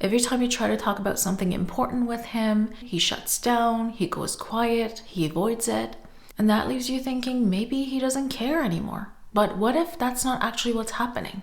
Every time you try to talk about something important with him, he shuts down, he goes quiet, he avoids it. And that leaves you thinking maybe he doesn't care anymore. But what if that's not actually what's happening?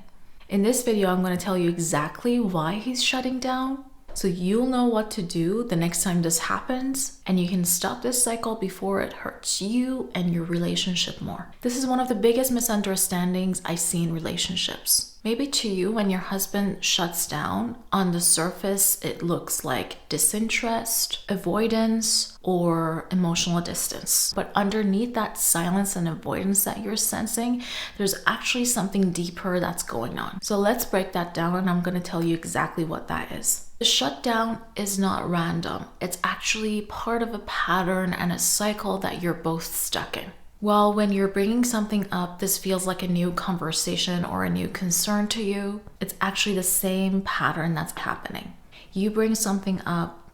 In this video, I'm going to tell you exactly why he's shutting down, so you'll know what to do the next time this happens, and you can stop this cycle before it hurts you and your relationship more. This is one of the biggest misunderstandings I see in relationships. Maybe to you, when your husband shuts down, on the surface, it looks like disinterest, avoidance, or emotional distance. But underneath that silence and avoidance that you're sensing, there's actually something deeper that's going on. So let's break that down, and I'm going to tell you exactly what that is. The shutdown is not random. It's actually part of a pattern and a cycle that you're both stuck in. Well, when you're bringing something up, this feels like a new conversation or a new concern to you. It's actually the same pattern that's happening. You bring something up,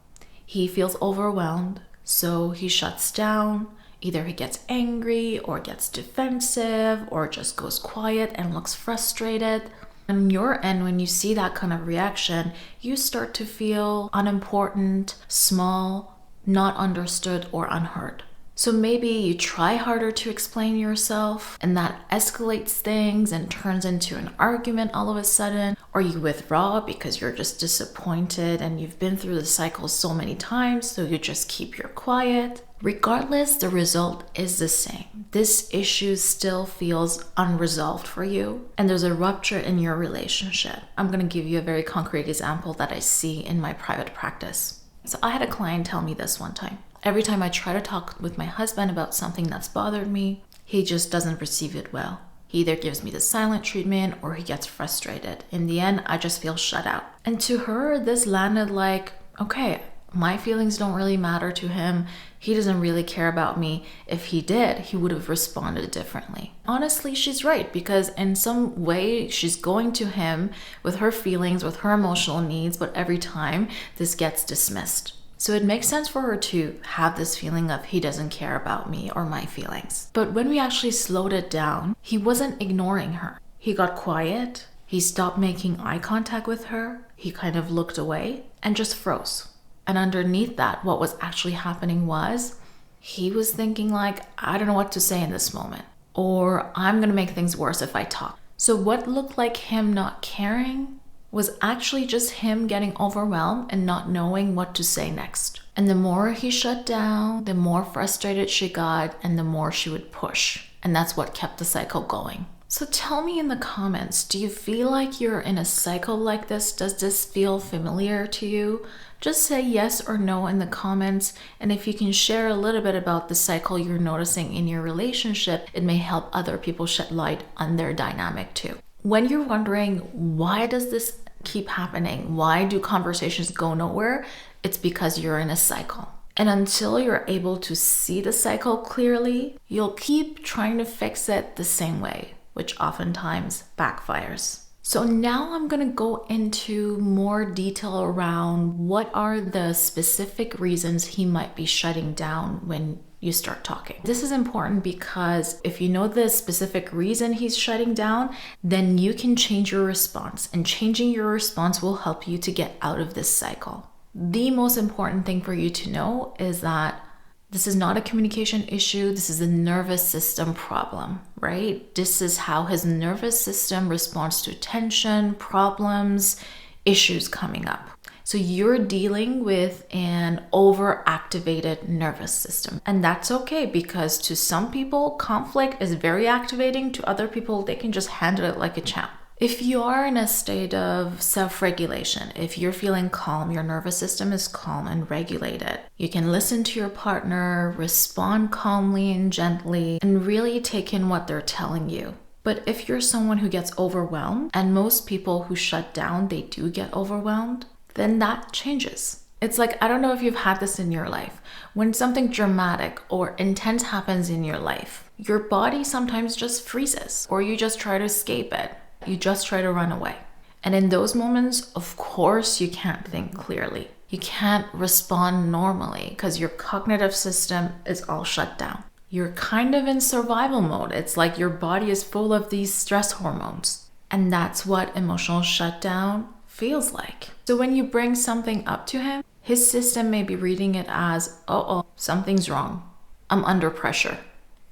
he feels overwhelmed, so he shuts down. Either he gets angry or gets defensive or just goes quiet and looks frustrated. On your end, when you see that kind of reaction, you start to feel unimportant, small, not understood, or unheard. So maybe you try harder to explain yourself, and that escalates things and turns into an argument all of a sudden, or you withdraw because you're just disappointed and you've been through the cycle so many times, so you just keep your quiet. Regardless, the result is the same. This issue still feels unresolved for you, and there's a rupture in your relationship. I'm going to give you a very concrete example that I see in my private practice. So I had a client tell me this one time. Every time I try to talk with my husband about something that's bothered me, he just doesn't receive it well. He either gives me the silent treatment or he gets frustrated. In the end, I just feel shut out. And to her, this landed like, okay, my feelings don't really matter to him. He doesn't really care about me. If he did, he would have responded differently. Honestly, she's right, because in some way, she's going to him with her feelings, with her emotional needs, but every time this gets dismissed. So it makes sense for her to have this feeling of he doesn't care about me or my feelings. But when we actually slowed it down, he wasn't ignoring her. He got quiet. He stopped making eye contact with her. He kind of looked away and just froze. And underneath that, what was actually happening was he was thinking like, I don't know what to say in this moment, or I'm going to make things worse if I talk. So what looked like him not caring was actually just him getting overwhelmed and not knowing what to say next. And the more he shut down, the more frustrated she got, and the more she would push. And that's what kept the cycle going. So tell me in the comments, do you feel like you're in a cycle like this? Does this feel familiar to you? Just say yes or no in the comments. And if you can share a little bit about the cycle you're noticing in your relationship, it may help other people shed light on their dynamic too. When you're wondering, why does this keep happening? Why do conversations go nowhere? It's because you're in a cycle. And until you're able to see the cycle clearly, you'll keep trying to fix it the same way, which oftentimes backfires. So now I'm going to go into more detail around what are the specific reasons he might be shutting down when you start talking. This is important because if you know the specific reason he's shutting down, then you can change your response, and changing your response will help you to get out of this cycle. The most important thing for you to know is that this is not a communication issue. This is a nervous system problem, right? This is how his nervous system responds to tension, problems, issues coming up. So you're dealing with an overactivated nervous system. And that's okay, because to some people, conflict is very activating. To other people, they can just handle it like a champ. If you are in a state of self-regulation, if you're feeling calm, your nervous system is calm and regulated, you can listen to your partner, respond calmly and gently, and really take in what they're telling you. But if you're someone who gets overwhelmed, and most people who shut down, they do get overwhelmed, then that changes. It's like, I don't know if you've had this in your life. When something dramatic or intense happens in your life, your body sometimes just freezes, or you just try to escape it. You just try to run away. And in those moments, of course, you can't think clearly. You can't respond normally because your cognitive system is all shut down. You're kind of in survival mode. It's like your body is full of these stress hormones. And that's what emotional shutdown feels like. So when you bring something up to him, his system may be reading it as, oh, something's wrong. I'm under pressure.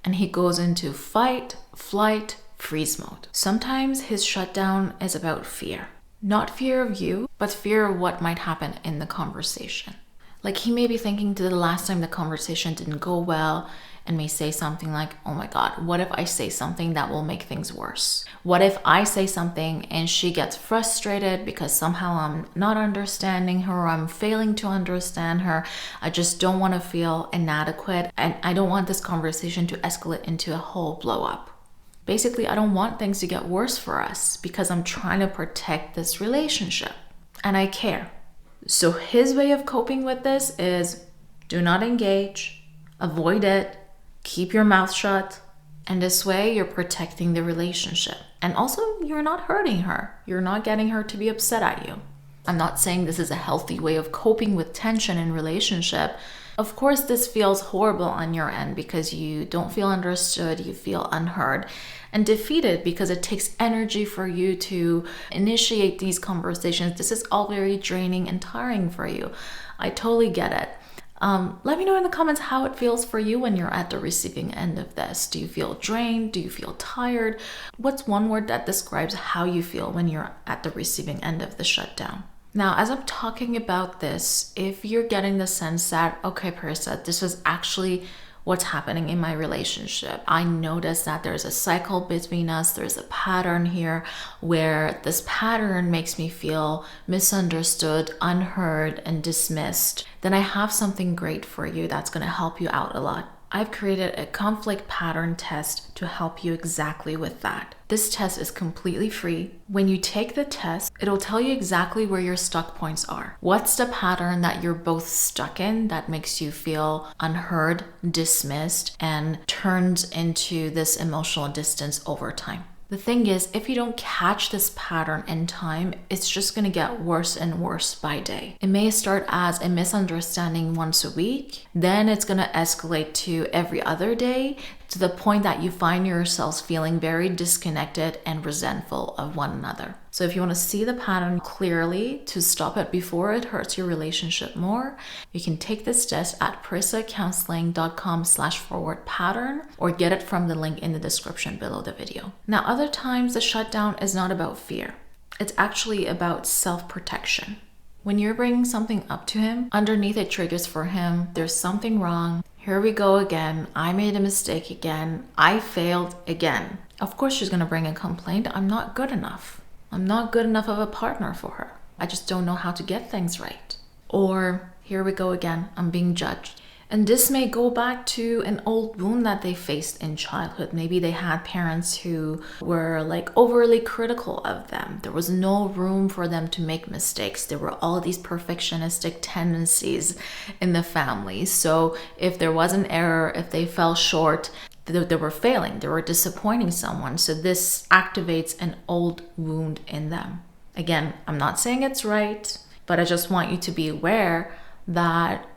And he goes into fight, flight, freeze mode. Sometimes his shutdown is about fear. Not fear of you, but fear of what might happen in the conversation. Like he may be thinking to the last time the conversation didn't go well and may say something like, oh my God, what if I say something that will make things worse? What if I say something and she gets frustrated because somehow I'm not understanding her or I'm failing to understand her? I just don't want to feel inadequate and I don't want this conversation to escalate into a whole blow up. Basically, I don't want things to get worse for us because I'm trying to protect this relationship and I care. So his way of coping with this is do not engage, avoid it, keep your mouth shut. And this way you're protecting the relationship. And also you're not hurting her. You're not getting her to be upset at you. I'm not saying this is a healthy way of coping with tension in relationship. Of course, this feels horrible on your end because you don't feel understood, you feel unheard and defeated because it takes energy for you to initiate these conversations. This is all very draining and tiring for you. I totally get it. Let me know in the comments how it feels for you when you're at the receiving end of this. Do you feel drained? Do you feel tired? What's one word that describes how you feel when you're at the receiving end of the shutdown? Now, as I'm talking about this, if you're getting the sense that, okay, Parisa, this is actually what's happening in my relationship. I notice that there's a cycle between us. There's a pattern here where this pattern makes me feel misunderstood, unheard, and dismissed. Then I have something great for you that's going to help you out a lot. I've created a conflict pattern test to help you exactly with that. This test is completely free. When you take the test, it'll tell you exactly where your stuck points are. What's the pattern that you're both stuck in that makes you feel unheard, dismissed, and turns into this emotional distance over time? The thing is, if you don't catch this pattern in time, it's just going to get worse and worse by day. It may start as a misunderstanding once a week, then it's going to escalate to every other day, to the point that you find yourselves feeling very disconnected and resentful of one another. So if you want to see the pattern clearly to stop it before it hurts your relationship more, you can take this test at parisacounseling.com/forward-pattern or get it from the link in the description below the video. Now, other times the shutdown is not about fear. It's actually about self-protection. When you're bringing something up to him, underneath it triggers for him, there's something wrong. Here we go again. I made a mistake again. I failed again. Of course, she's going to bring a complaint. I'm not good enough. I'm not good enough of a partner for her. I just don't know how to get things right. Or here we go again. I'm being judged. And this may go back to an old wound that they faced in childhood. Maybe they had parents who were like overly critical of them. There was no room for them to make mistakes. There were all these perfectionistic tendencies in the family. So if there was an error, if they fell short, they were failing, they were disappointing someone. So this activates an old wound in them. Again, I'm not saying it's right, but I just want you to be aware that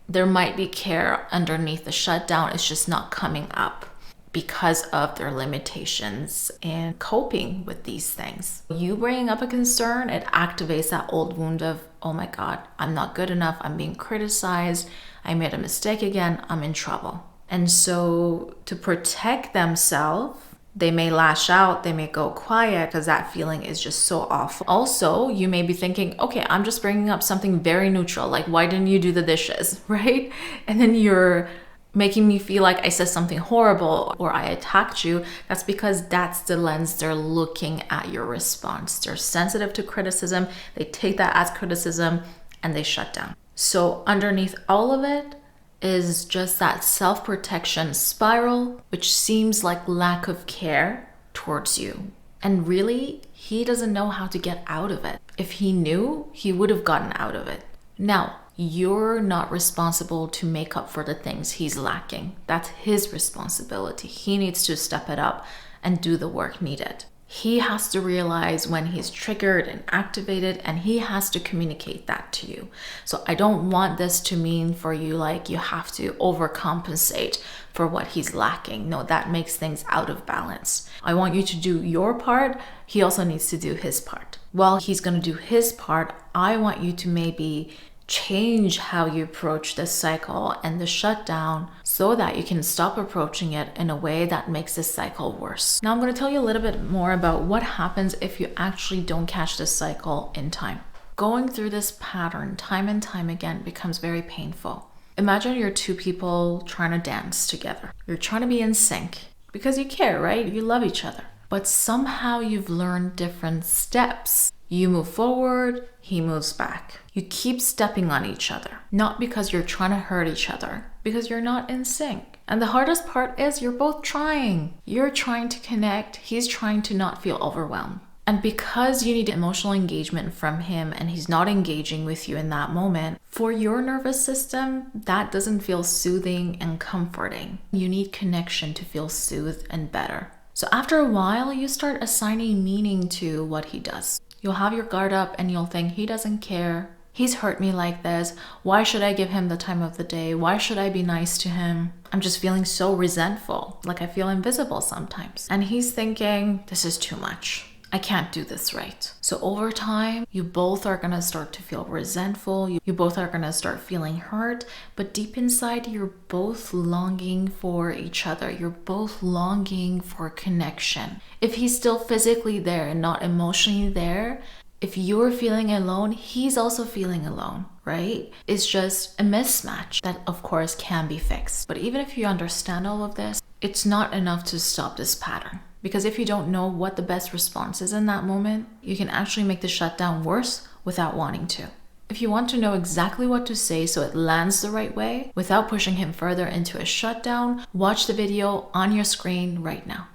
there might be care underneath the shutdown. It's just not coming up because of their limitations in coping with these things. You bringing up a concern, it activates that old wound of, oh my God, I'm not good enough. I'm being criticized. I made a mistake again. I'm in trouble. And so to protect themselves, they may lash out, they may go quiet because that feeling is just so awful. Also, you may be thinking, okay, I'm just bringing up something very neutral, like why didn't you do the dishes, right? And then you're making me feel like I said something horrible or I attacked you. That's because that's the lens they're looking at your response. They're sensitive to criticism, they take that as criticism and they shut down. So underneath all of it is just that self-protection spiral, which seems like lack of care towards you. And really, he doesn't know how to get out of it. If he knew, he would have gotten out of it. Now, you're not responsible to make up for the things he's lacking. That's his responsibility. He needs to step it up and do the work needed. He has to realize when he's triggered and activated, and he has to communicate that to you. So I don't want this to mean for you like you have to overcompensate for what he's lacking. No, that makes things out of balance. I want you to do your part. He also needs to do his part. while he's going to do his part, I want you to maybe change how you approach this cycle and the shutdown so that you can stop approaching it in a way that makes this cycle worse. Now I'm going to tell you a little bit more about what happens if you actually don't catch this cycle in time. Going through this pattern time and time again becomes very painful. Imagine you're two people trying to dance together. You're trying to be in sync because you care, right? You love each other. But somehow you've learned different steps. You move forward, he moves back. You keep stepping on each other, not because you're trying to hurt each other, because you're not in sync. And the hardest part is you're both trying. You're trying to connect, he's trying to not feel overwhelmed. And because you need emotional engagement from him and he's not engaging with you in that moment, for your nervous system, that doesn't feel soothing and comforting. You need connection to feel soothed and better. So after a while, you start assigning meaning to what he does. You'll have your guard up and you'll think, he doesn't care. He's hurt me like this. Why should I give him the time of the day? Why should I be nice to him? I'm just feeling so resentful, like I feel invisible sometimes. And he's thinking, this is too much. I can't do this right. So over time, you both are gonna start to feel resentful. You both are gonna start feeling hurt, but deep inside, you're both longing for each other. You're both longing for connection. If he's still physically there and not emotionally there, if you're feeling alone, he's also feeling alone, right? It's just a mismatch that of course can be fixed. But even if you understand all of this, it's not enough to stop this pattern. Because if you don't know what the best response is in that moment, you can actually make the shutdown worse without wanting to. If you want to know exactly what to say so it lands the right way, without pushing him further into a shutdown, watch the video on your screen right now.